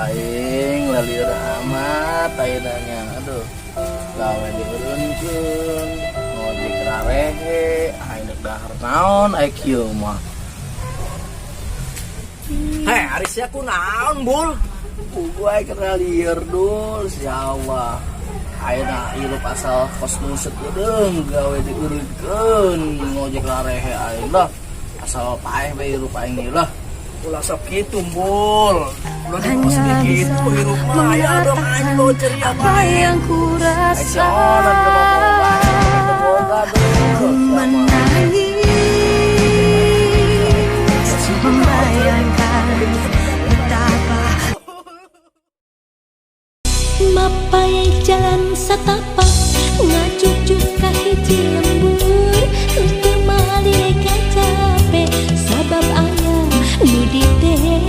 aing lalir amat ayeuna. Aduh. Gawe dieureunkeun, ngojek rarehe, aing dek dahar naon aya kieu mah. Heh, ari sia kunaon, Bul? Gue kena liar dul, siawa. Ayeuna ilup asal kosmoset deung gawe diurutkeun ngojek larehe ayeuna asal paeh bae ilup aing lah. Ulah sok kitu, Bul. Ulah sedikit kitu ilup mah aya dong aing lo ceria apa yang ku rasa. Ku menangis membayangkan betapa mapai jalan satapak ngacucuk ka hiji lembur teu mali ka capek sabab aya nu diteang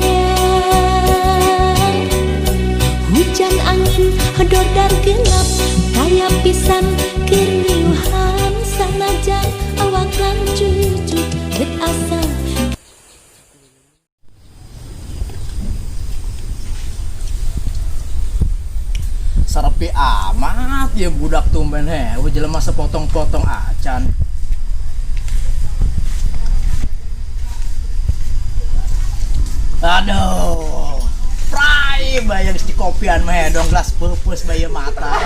hujan angin hedor dan gelap kaya pisan keriuhan sanajan awak lancucuk bet asa. Sarepi amat ya budak tumben he, jelema sepotong-potong acan. Aduh, prai bayang di kopian mah dong gelas pupus bayang mata.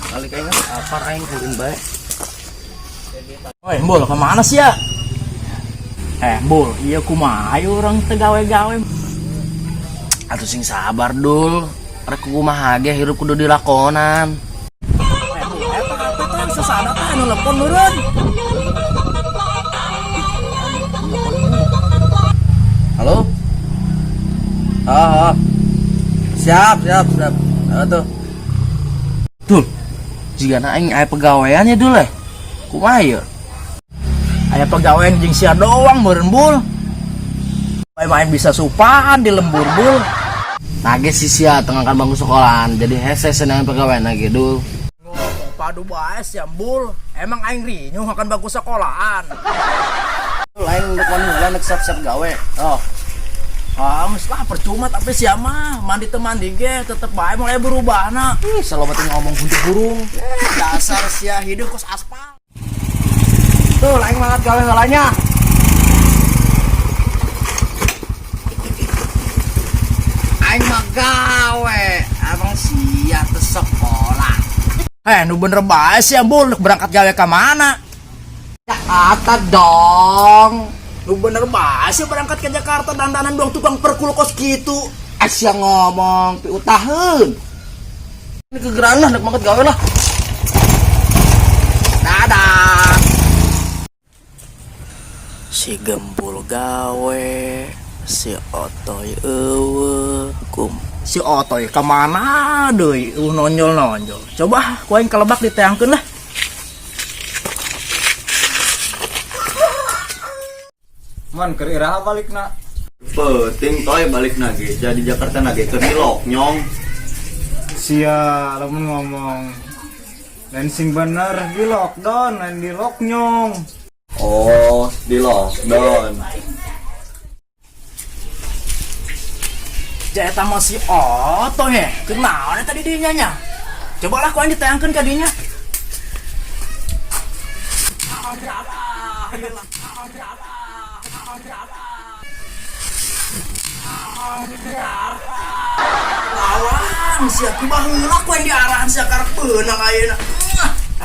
Kali kayaknya apa aing kuring bae. Oi, Bul, kemana sih ya? Bul, iya kumaha ayo orang tegawe-gawe. Atuh sing sabar dul, rek kumaha ge hirup kudu dilakonan. Eta HP teh sasana teh anu telepon meureun. Halo? Siap. Tuh. Dul, jigana aing aya pegawean ya dul kumaha ieu? Aya pegawean jeung sia doang meureun Bul. Main bisa supaan di lembur Bul. Nage sisia tengahkan bangku sekolahan jadi hese senang pegawai nage dul. Padu bae sia Bul. Emang aing rinyuh akan bangku sekolahan. Lain nek siap-siap gawe. Oh. Lah percuma tapi sia mah mandi teu mandi ge tetep bae mulai berubahna. Saloba teh ngomong huntuk burung. Dasar sia hidup kos aspal. Tuh lain banget gawe heulanya. Aing mah gawe, abang sia teu sekolah. Nu bener bae sih Bul, berangkat gawe ka mana? Jakarta dong. Nu bener bae sih berangkat ke Jakarta dandanan doang tukang perkul kos kitu. Sia ngomong pi utaheun. Ini kegeran lah, nek mangkat gawe lah. Dadah. Si Gembul gawe. Si Otoy si Otoy kemana deui nonjol coba ku aing kalebak diteangkeun lah. Man keur iraha balikna? Penting toy balikna ge jadi Jakarta nage keur di Loknyong. Sia lamun ngomong dan sing bener di lockdown lain di Loknyong. Oh, di lockdown. Eta masih Oto he. Kenaon tadi dinya nya? Cobalah ku aing diteangkeun ka dinya. Lawan sia kumaha heula ku aing diarahan sia karep beunang ayeuna.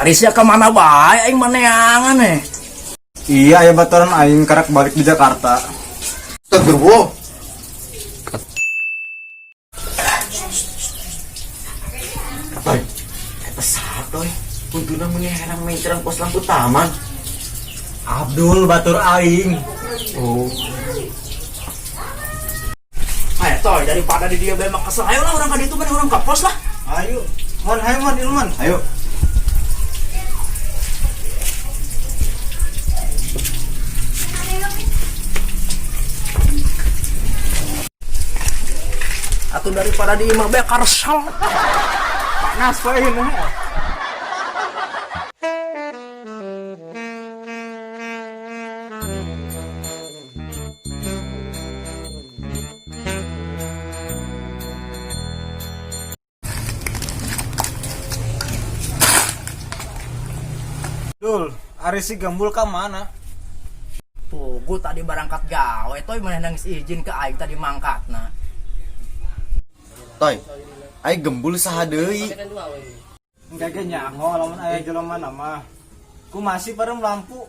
Ari sia ka mana bae aing maneangan he. Iya aya baturan aing karek balik di Jakarta. Astagfirullah. Satoy, kuntuna mengerang mencerang pos lampu taman. Abdul batur aing. Oh. Ayo toy daripada di dia bae mah kesel. Ayo lah orang ka ditu orang ka pos lah. Ayo. Man, hayo man, ilman. Ayo. Atuh daripada di imah bae karsal. Panas bae ini. Dul, Ari si Gembul ke mana? Tuh, gue tadi berangkat gawe, toy mana nangis izin ke aing tadi mangkatna. Toy, ai gembul saha deui? Enggak nyango lamun aya jelema nama. Ku masih parem lampu.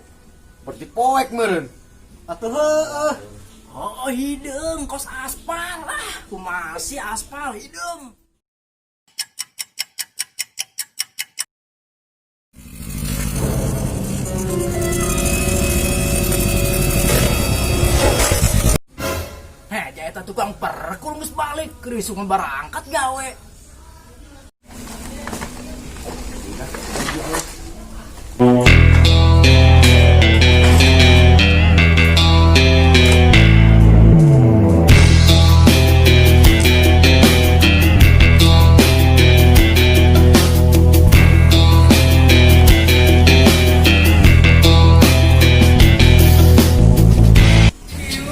Berarti poek meureun. Atuh heueuh. Oh, hidung, kos aspal lah. Ku masih aspal hidung. Heh, jaya tukang perkul geus balik, risuk berangkat gawe.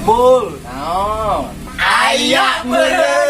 Bul. Naon? Aya meureun.